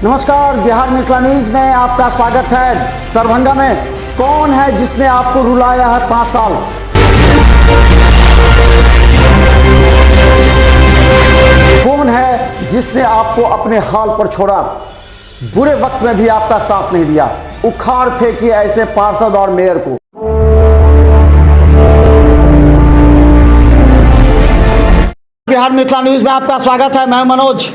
नमस्कार, बिहार मिथिला न्यूज में आपका स्वागत है। दरभंगा में कौन है जिसने आपको रुलाया है 5 साल? कौन है जिसने आपको अपने हाल पर छोड़ा? बुरे वक्त में भी आपका साथ नहीं दिया। उखाड़ फेंकिए ऐसे पार्षद और मेयर को। बिहार मिथिला न्यूज में आपका स्वागत है। मैं मनोज।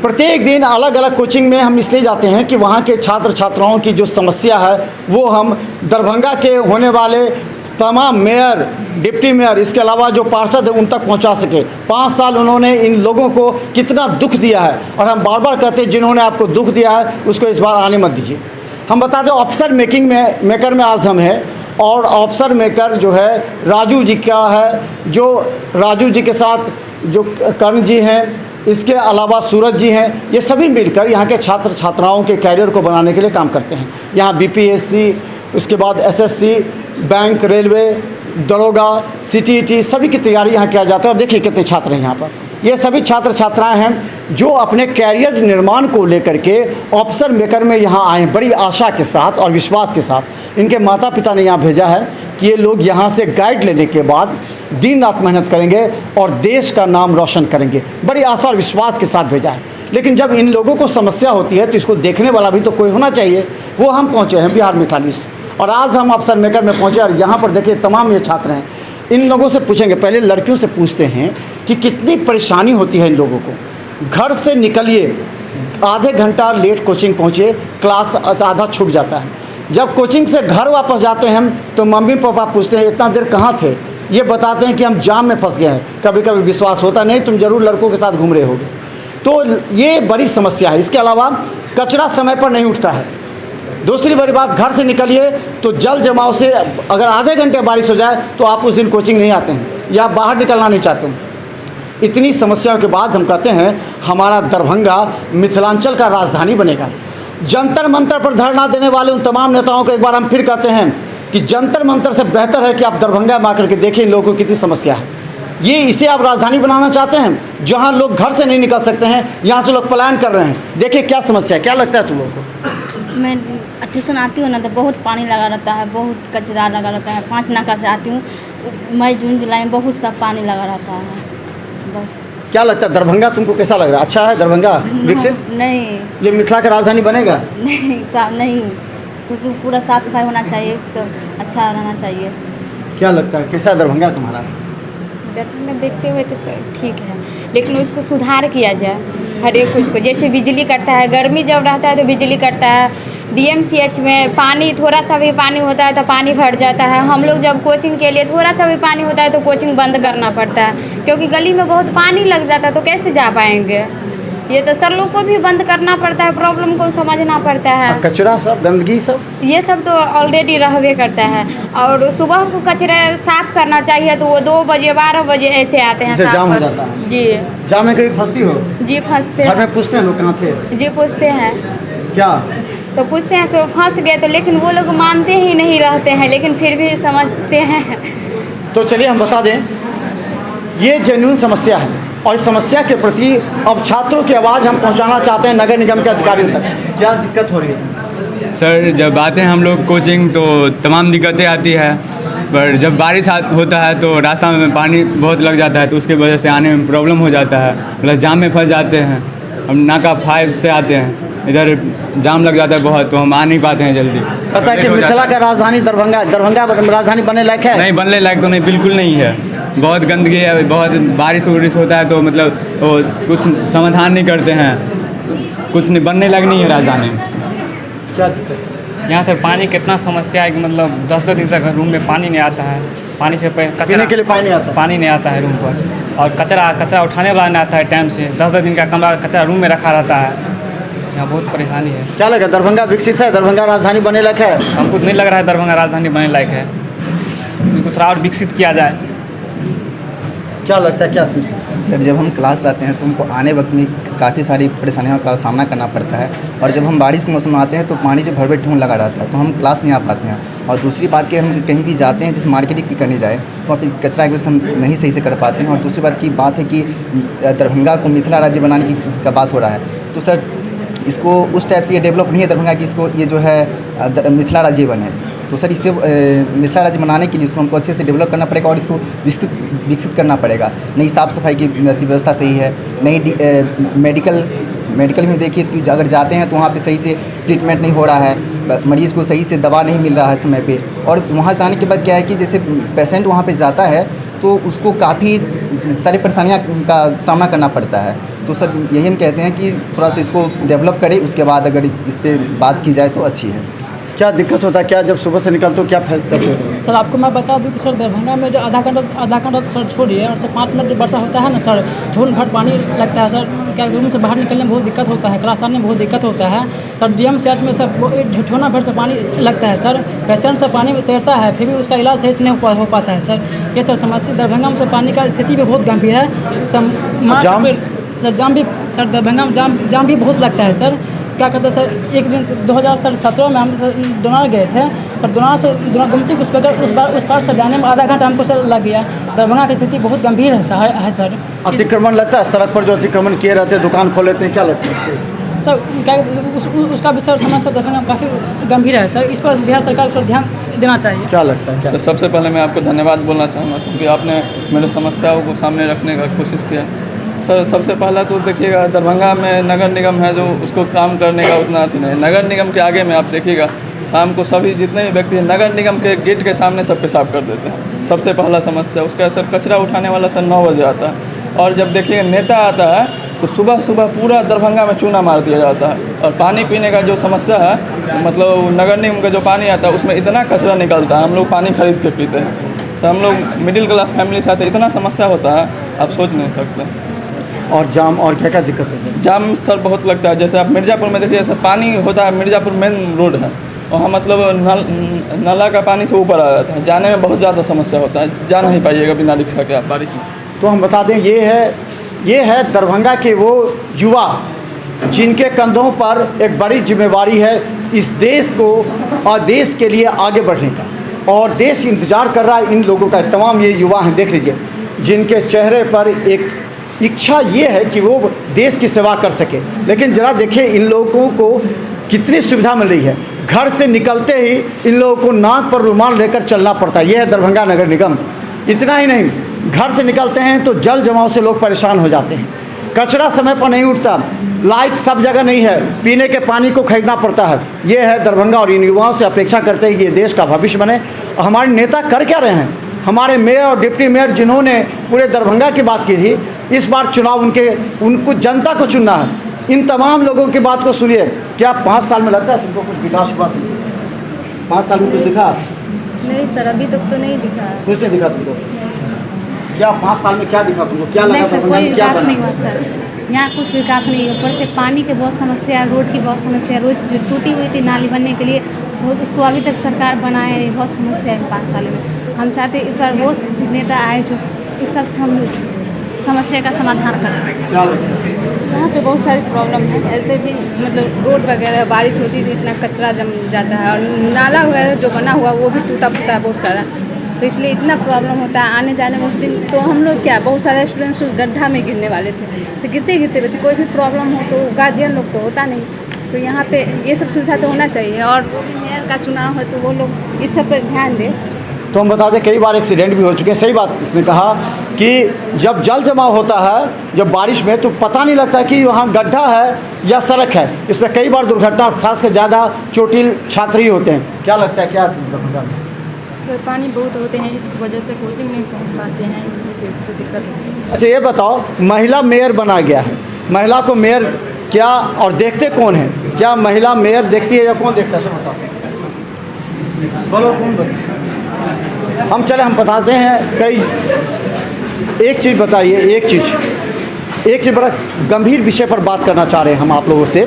प्रत्येक दिन अलग अलग कोचिंग में हम इसलिए जाते हैं कि वहाँ के छात्र छात्राओं की जो समस्या है वो हम दरभंगा के होने वाले तमाम मेयर, डिप्टी मेयर, इसके अलावा जो पार्षद हैं उन तक पहुँचा सके। 5 साल उन्होंने इन लोगों को कितना दुख दिया है और हम बार बार कहते हैं जिन्होंने आपको दुख दिया है उसको इस बार आने मत दीजिए। हम बता दें ऑफिसर मेकर में आज हम हैं और ऑफिसर मेकर जो है राजू जी का है, जो राजू जी के साथ जो कर्ण जी हैं, इसके अलावा सूरज जी हैं, ये सभी मिलकर यहाँ के छात्र छात्राओं के कैरियर को बनाने के लिए काम करते हैं। यहाँ बीपीएससी, उसके बाद एसएससी, बैंक, रेलवे, दरोगा, सीटीईटी सभी की तैयारी यहाँ किया जाता है। और देखिए कितने छात्र हैं यहाँ पर। ये सभी छात्र छात्राएं हैं जो अपने कैरियर निर्माण को लेकर के ऑफिसर मेकर में यहाँ आए हैं बड़ी आशा के साथ और विश्वास के साथ। इनके माता पिता ने यहाँ भेजा है कि ये लोग यहाँ से गाइड लेने के बाद दिन रात मेहनत करेंगे और देश का नाम रोशन करेंगे। बड़ी आशा और विश्वास के साथ भेजा है। लेकिन जब इन लोगों को समस्या होती है तो इसको देखने वाला भी तो कोई होना चाहिए। वो हम पहुँचे हैं बिहार मिथिला न्यूज और आज हम ऑफिसर मेकर में पहुँचे और यहाँ पर देखिए तमाम ये छात्र हैं। इन लोगों से पूछेंगे, पहले लड़कियों से पूछते हैं कि कितनी परेशानी होती है इन लोगों को। घर से निकलिए, आधे घंटा लेट कोचिंग पहुँचे, क्लास आधा छूट जाता है। जब कोचिंग से घर वापस जाते हैं तो मम्मी पापा पूछते हैं इतना देर कहाँ थे? ये बताते हैं कि हम जाम में फंस गए हैं। कभी कभी विश्वास होता नहीं, तुम जरूर लड़कों के साथ घूम रहे होगे। तो ये बड़ी समस्या है। इसके अलावा कचरा समय पर नहीं उठता है। दूसरी बड़ी बात, घर से निकलिए तो जल जमाव से अगर आधे घंटे बारिश हो जाए तो आप उस दिन कोचिंग नहीं आते हैं या बाहर निकलना नहीं चाहते हैं। इतनी समस्याओं के बाद हम कहते हैं हमारा दरभंगा मिथिलांचल का राजधानी बनेगा। जंतर मंतर पर धरना देने वाले उन तमाम नेताओं को एक बार हम फिर कहते हैं कि जंतर मंतर से बेहतर है कि आप दरभंगा में आकर के देखिए इन लोगों की कितनी समस्या है। ये इसे आप राजधानी बनाना चाहते हैं जहां लोग घर से नहीं निकल सकते हैं, यहाँ से लोग पलायन कर रहे हैं। देखिए क्या समस्या है। क्या लगता है तुम लोगों को? मैं ट्यूशन आती हूँ ना तो बहुत पानी लगा रहता है, बहुत कचरा लगा रहता है। 5 नाका से आती हूँ, मई जून जुलाई में बहुत सा पानी लगा रहता है। बस क्या लगता है दरभंगा तुमको कैसा लग रहा है? अच्छा है दरभंगा विकसित? नहीं, ये मिथिला का राजधानी बनेगा? नहीं, क्योंकि पूरा साफ सफाई होना चाहिए तो अच्छा रहना चाहिए। क्या लगता है कैसा दरभंगा तुम्हारा? दरभंगा देखते हुए तो ठीक है, लेकिन उसको सुधार किया जाए हर एक कुछ को। जैसे बिजली कटता है, गर्मी जब रहता है तो बिजली कटता है। डीएमसीएच में पानी, थोड़ा सा भी पानी होता है तो पानी भर जाता है। हम लोग जब कोचिंग के लिए थोड़ा सा भी पानी होता है तो कोचिंग बंद करना पड़ता है, क्योंकि गली में बहुत पानी लग जाता है तो कैसे जा पाएंगे। ये तो सर लोग को भी बंद करना पड़ता है, प्रॉब्लम को समझना पड़ता है। कचरा सब, गंदगी सब, ये सब तो ऑलरेडी रहबे करता है। और सुबह को कचरा साफ करना चाहिए तो वो 2 बजे 12 बजे ऐसे आते हैं साफ जाम हो कर। जाता है। जी, जाम में कभी फंसती हो? जी फंसते घर हैं। में पूछते हैं लोग कहाँ थे? जी पूछते हैं। क्या तो पूछते हैं तो फंस गए तो, लेकिन वो लोग मानते ही नहीं रहते हैं, लेकिन फिर भी समझते हैं। तो चलिए हम बता दें ये जेन्युइन समस्या है और इस समस्या के प्रति अब छात्रों की आवाज़ हम पहुंचाना चाहते हैं नगर निगम के अधिकारियों तक। क्या दिक्कत हो रही है? सर जब आते हैं हम लोग कोचिंग तो तमाम दिक्कतें आती है, पर जब बारिश होता है तो रास्ता में पानी बहुत लग जाता है तो उसके वजह से आने में प्रॉब्लम हो जाता है, प्लस जाम में फंस जाते हैं। हम नाका 5 से आते हैं, इधर जाम लग जाता है बहुत, तो हम आ नहीं पाते हैं जल्दी। पता है कि मिथिला का राजधानी दरभंगा राजधानी बनने लायक है? नहीं, बनने लायक तो नहीं, बिल्कुल नहीं है। बहुत गंदगी है, बहुत बारिश होता है तो मतलब वो कुछ समाधान नहीं करते हैं, कुछ नहीं, बनने लायक नहीं है राजधानी। क्या दिक्कत है? यहाँ सर पानी कितना समस्या है कि मतलब 10-10 दिन तक रूम में पानी नहीं आता है। पानी से पीने के लिए पानी नहीं आता है रूम पर, और कचरा उठाने वाला नहीं आता है टाइम से। 10-10 दिन का कमरा कचरा रूम में रखा रहता है। यहाँ बहुत परेशानी है। क्या लगा दरभंगा विकसित है? दरभंगा राजधानी बनने लायक है? हमको नहीं लग रहा है दरभंगा राजधानी बनने लायक है। इसको थोड़ा और विकसित किया जाए। क्या लगता है? क्या सर जब हम क्लास जाते हैं तो हमको आने वक्त में काफ़ी सारी परेशानियों का सामना करना पड़ता है, और जब हम बारिश के मौसम में आते हैं तो पानी जो भर ठून लगा रहता है तो हम क्लास नहीं आ पाते हैं। और दूसरी बात कि हम कहीं भी जाते हैं जैसे मार्केटिंग करने जाए तो अपनी कचरा की वजह से हम नहीं सही से कर पाते हैं। और दूसरी बात की बात है कि दरभंगा को मिथिला राज्य बनाने की का बात हो रहा है, तो सर इसको उस टाइप से ये डेवलप नहीं है दरभंगा कि इसको ये जो है मिथिला राज्य बने। तो सर इससे मिथिला राज्य बनाने के लिए इसको हमको अच्छे से डेवलप करना पड़ेगा और इसको विकसित करना पड़ेगा। नई साफ़ सफाई की व्यवस्था सही है, नई मेडिकल में देखिए कि अगर जाते हैं तो वहाँ पे सही से ट्रीटमेंट नहीं हो रहा है, मरीज़ को सही से दवा नहीं मिल रहा है समय पे। और वहाँ जाने के बाद क्या है कि जैसे पेशेंट वहाँ पे जाता है तो उसको काफ़ी सारी परेशानियाँ का सामना करना पड़ता है। तो सर यही हम कहते हैं कि थोड़ा सा इसको डेवलप करें, उसके बाद अगर इस पर बात की जाए तो अच्छी है। क्या दिक्कत होता है, क्या जब सुबह से निकलते हो क्या फेस करते हो? सर आपको मैं बता दूं कि सर दरभंगा में जो आधा घंटा सर छोड़िए और सर 5 मिनट जो वर्षा होता है ना सर, धूल भर पानी लगता है सर। क्या रूम से बाहर निकलने में बहुत दिक्कत होता है, क्लास आने में बहुत दिक्कत होता है सर। DMCH में सर ठिठौना भर से पानी लगता है सर, पेशेंट से पानी में तैरता है फिर भी उसका इलाज सही से नहीं हो पाता है सर। ये सर समस्या दरभंगा में सर पानी का स्थिति भी बहुत गंभीर है सर। जाम भी सर दरभंगा में जाम भी बहुत लगता है सर। क्या कहते हैं सर, एक दिन 2017 में हम दोनार गए थे सर, दोनार से गुमती उस पार सर जाने में आधा घंटा हमको सर लग गया। दरभंगा की स्थिति बहुत गंभीर है सर। अतिक्रमण लगता है सड़क पर, जो अतिक्रमण किए रहते हैं, दुकान खोल लेते हैं, क्या लगता है सर? क्या उसका भी सर समस्या दरभंगा में काफ़ी गंभीर है सर। इस पर बिहार सरकार को ध्यान देना चाहिए। क्या लगता है? सर सबसे पहले मैं आपको धन्यवाद बोलना चाहूँगा क्योंकि आपने मेरे समस्याओं को सामने रखने का कोशिश किया। सर सबसे पहला तो देखिएगा दरभंगा में नगर निगम है जो उसको काम करने का उतना अथी नहीं। नगर निगम के आगे में आप देखिएगा शाम को सभी जितने भी व्यक्ति हैं नगर निगम के गेट के सामने सब पेशाब कर देते हैं। सबसे पहला समस्या उसका सर कचरा उठाने वाला सर 9 बजे आता है और जब देखिएगा नेता आता है तो सुबह सुबह पूरा दरभंगा में चूना मार दिया जाता है। और पानी पीने का जो समस्या है, मतलब नगर निगम का जो पानी आता है उसमें इतना कचरा निकलता है, हम लोग पानी खरीद के पीते हैं सर। हम लोग मिडिल क्लास फैमिली से आते, इतना समस्या होता है आप सोच नहीं सकते। और जाम और क्या क्या दिक्कत होती है? जाम सर बहुत लगता है। जैसे आप मिर्ज़ापुर में देखिए सर पानी होता है, मिर्ज़ापुर मेन रोड है, वहाँ मतलब नाला का पानी से ऊपर आ जाता है, जाने में बहुत ज़्यादा समस्या होता है, जा नहीं पाइएगा बिना रिक्शा के आप बारिश में। तो हम बता दें ये है दरभंगा के वो युवा जिनके कंधों पर एक बड़ी जिम्मेवारी है इस देश को और देश के लिए आगे बढ़ने का, और देश इंतज़ार कर रहा है इन लोगों का। तमाम ये युवा हैं, देख लीजिए, जिनके चेहरे पर एक इच्छा ये है कि वो देश की सेवा कर सके। लेकिन ज़रा देखिए इन लोगों को कितनी सुविधा मिल रही है। घर से निकलते ही इन लोगों को नाक पर रुमाल लेकर चलना पड़ता है। ये है दरभंगा नगर निगम। इतना ही नहीं, घर से निकलते हैं तो जल जमाव से लोग परेशान हो जाते हैं, कचरा समय पर नहीं उठता, लाइट सब जगह नहीं है, पीने के पानी को खरीदना पड़ता है। ये है दरभंगा, और इन युवाओं से अपेक्षा करते हैं कि ये देश का भविष्य बने। और हमारे नेता कर क्या रहे हैं? हमारे मेयर और डिप्टी मेयर जिन्होंने पूरे दरभंगा की बात की थी, इस बार चुनाव उनको जनता को चुनना है। इन तमाम लोगों की बात को सुनिए। क्या 5 साल में लगता है तुमको कुछ विकास हुआ? 5 साल में कुछ दिखा? नहीं सर, अभी तक तो नहीं दिखा। कुछ नहीं दिखा तुमको? क्या 5 साल में क्या दिखा तुमको? क्या लगा? नहीं सर, कोई विकास नहीं हुआ सर। यहाँ कुछ विकास नहीं है। ऊपर से पानी की बहुत समस्या, रोड की बहुत समस्या। रोड जो टूटी हुई थी नाली बनने के लिए, वो उसको अभी तक सरकार बनाए नहीं। बहुत समस्या है 5 साल में। हम चाहते हैं इस बार वो नेता आए जो इस सब समस्या का समाधान कर सके। यहाँ पे बहुत सारी प्रॉब्लम है। ऐसे भी मतलब रोड वगैरह बारिश होती थी इतना कचरा जम जाता है, और नाला वगैरह जो बना हुआ वो भी टूटा फूटा है बहुत सारा, तो इसलिए इतना प्रॉब्लम होता है आने जाने में। उस दिन तो हम लोग क्या, बहुत सारे स्टूडेंट्स उस गड्ढा में गिरने वाले थे, तो गिरते गिरते बच्चे। कोई भी प्रॉब्लम हो तो गार्जियन लोग तो होता नहीं, तो यहाँ पे ये सब सुविधा तो होना चाहिए। और मेयर का चुनाव है तो वो लोग इस सब पर ध्यान दें। तो हम बता दें कई बार एक्सीडेंट भी हो चुके हैं। सही बात इसने कहा कि जब जल जमाव होता है जब बारिश में, तो पता नहीं लगता कि वहाँ गड्ढा है या सड़क है। इस पर कई बार दुर्घटना, और खासकर ज़्यादा चोटिल छात्र ही होते हैं। क्या लगता है, क्या तो पानी बहुत होते हैं, इसकी वजह से कोचिंग नहीं पहुँच पाते हैं, इसलिए तो दिक्कत होती है। अच्छा ये बताओ, महिला मेयर बना गया है, महिला को मेयर क्या, और देखते कौन है? क्या महिला मेयर देखती है या कौन देखता है? सब बताओ, बोलो कौन बोलो। हम हम बताते हैं कई। एक चीज़ बताइए, एक चीज़ बड़ा गंभीर विषय पर बात करना चाह रहे हैं हम आप लोगों से,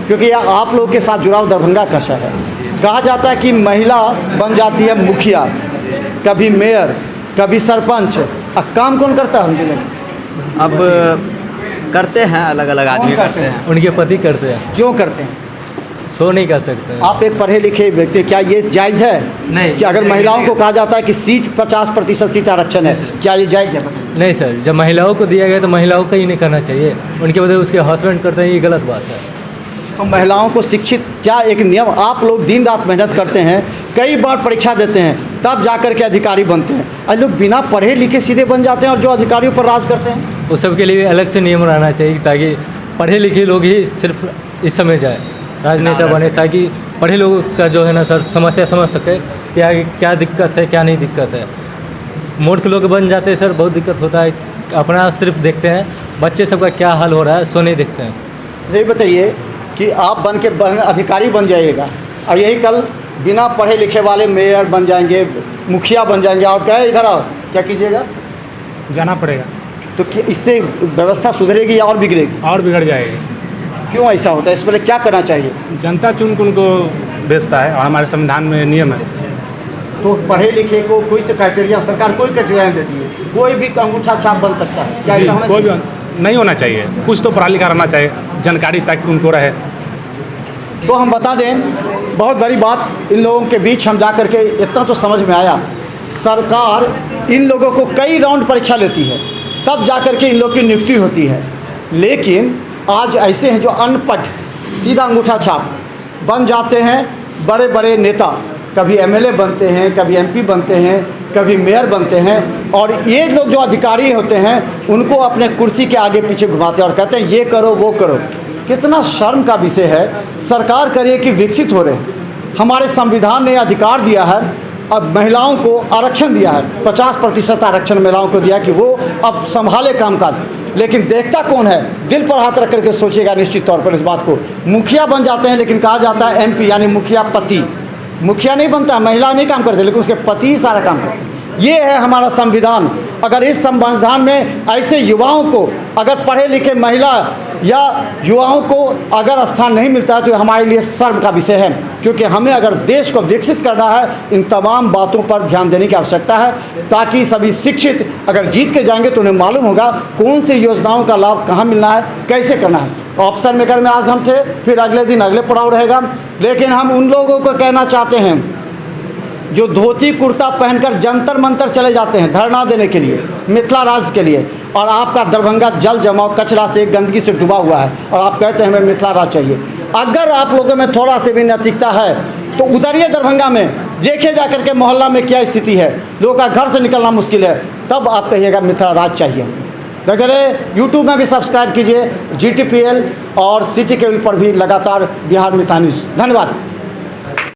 क्योंकि यह आप लोगों के साथ जुड़ाव दरभंगा का शहर है। कहा जाता है कि महिला बन जाती है मुखिया, कभी मेयर, कभी सरपंच। अब काम कौन करता है हम जिले में? अब करते हैं, अलग अलग आदमी करते हैं, उनके पति करते हैं। क्यों करते हैं? सो नहीं कर सकते। आप एक पढ़े लिखे व्यक्ति, क्या ये जायज़ है? नहीं। कि अगर महिलाओं को कहा जाता है कि सीट 50% सीट आरक्षण है, क्या ये जायज़ है? नहीं सर, जब महिलाओं को दिया गया तो महिलाओं को ही नहीं करना चाहिए, उनके बदले उसके हस्बैंड करते हैं, ये गलत बात है। महिलाओं को शिक्षित, क्या एक नियम, आप लोग दिन रात मेहनत करते हैं, कई बार परीक्षा देते हैं, तब जा कर के अधिकारी बनते हैं, और लोग बिना पढ़े लिखे सीधे बन जाते हैं और जो अधिकारियों पर राज करते हैं। उस सब के लिए अलग से नियम रहना चाहिए ताकि पढ़े लिखे लोग ही सिर्फ इस समय जाए राजनेता बने, ताकि पढ़े लोगों का जो है ना सर समस्या समझ सके क्या क्या दिक्कत है क्या नहीं दिक्कत है। मूर्ख लोग बन जाते हैं सर, बहुत दिक्कत होता है, अपना सिर्फ देखते हैं, बच्चे सबका क्या हाल हो रहा है सो नहीं देखते हैं। ये बताइए कि आप अधिकारी बन जाइएगा और यही कल बिना पढ़े लिखे वाले मेयर बन जाएंगे, मुखिया बन जाएंगे, और क्या इधर आओ क्या कीजिएगा? जाना पड़ेगा। तो इससे व्यवस्था सुधरेगी या और बिगड़ेगी? और बिगड़ जाएगी। क्यों ऐसा होता है? इस पर क्या करना चाहिए? जनता चुन के उनको भेजता है और हमारे संविधान में नियम है। तो पढ़े लिखे को कोई तो क्राइटेरिया, सरकार कोई क्राइटेरिया नहीं देती है, कोई भी अंगूठा छाप बन सकता है, क्या ऐसा होना कोई भी चाहिए? नहीं होना चाहिए, कुछ तो पढ़ा लिखा रहना चाहिए, जानकारी ताकि उनको रहे। तो हम बता दें, बहुत बड़ी बात इन लोगों के बीच हम जा कर के इतना तो समझ में आया, सरकार इन लोगों को कई राउंड परीक्षा लेती है, तब जा कर के इन लोग की नियुक्ति होती है। लेकिन आज ऐसे हैं जो अनपढ़, सीधा अंगूठा छाप बन जाते हैं बड़े बड़े नेता, कभी एमएलए बनते हैं, कभी एमपी बनते हैं, कभी मेयर बनते हैं, और ये लोग जो अधिकारी होते हैं उनको अपने कुर्सी के आगे पीछे घुमाते हैं और कहते हैं ये करो वो करो। कितना शर्म का विषय है। सरकार करिए कि विकसित हो रहे हैं, हमारे संविधान ने अधिकार दिया है, अब महिलाओं को आरक्षण दिया है, 50% आरक्षण महिलाओं को दिया कि वो अब संभाले कामकाज, लेकिन देखता कौन है? दिल पर हाथ रख करके सोचेगा निश्चित तौर पर इस बात को। मुखिया बन जाते हैं, लेकिन कहा जाता है एमपी यानी मुखिया पति, मुखिया नहीं बनता, महिला नहीं काम करते, लेकिन उसके पति ही सारा काम करते। ये है हमारा संविधान। अगर इस संविधान में ऐसे युवाओं को, अगर पढ़े लिखे महिला या युवाओं को अगर स्थान नहीं मिलता है तो हमारे लिए शर्म का विषय है, क्योंकि हमें अगर देश को विकसित करना है इन तमाम बातों पर ध्यान देने की आवश्यकता है, ताकि सभी शिक्षित अगर जीत के जाएंगे तो उन्हें मालूम होगा कौन सी योजनाओं का लाभ कहाँ मिलना है, कैसे करना है। ऑप्शन मेकर में आज हम थे, फिर अगले दिन अगले पड़ाव रहेगा। लेकिन हम उन लोगों को कहना चाहते हैं जो धोती कुर्ता पहनकर जंतर मंतर चले जाते हैं धरना देने के लिए, मिथिला राज के लिए, और आपका दरभंगा जल जमाव कचरा से गंदगी से डूबा हुआ है, और आप कहते हैं हमें मिथिला राज चाहिए। अगर आप लोगों में थोड़ा से भी नैतिकता है तो उतरिए दरभंगा में, देखिए जाकर के मोहल्ला में क्या स्थिति है, लोगों का घर से निकलना मुश्किल है, तब आप कहिएगा मिथिला राज चाहिए। वगैरह यूट्यूब में भी सब्सक्राइब कीजिए, GTPL और सिटी केबल पर भी लगातार बिहार मिथिला न्यूज़। धन्यवाद।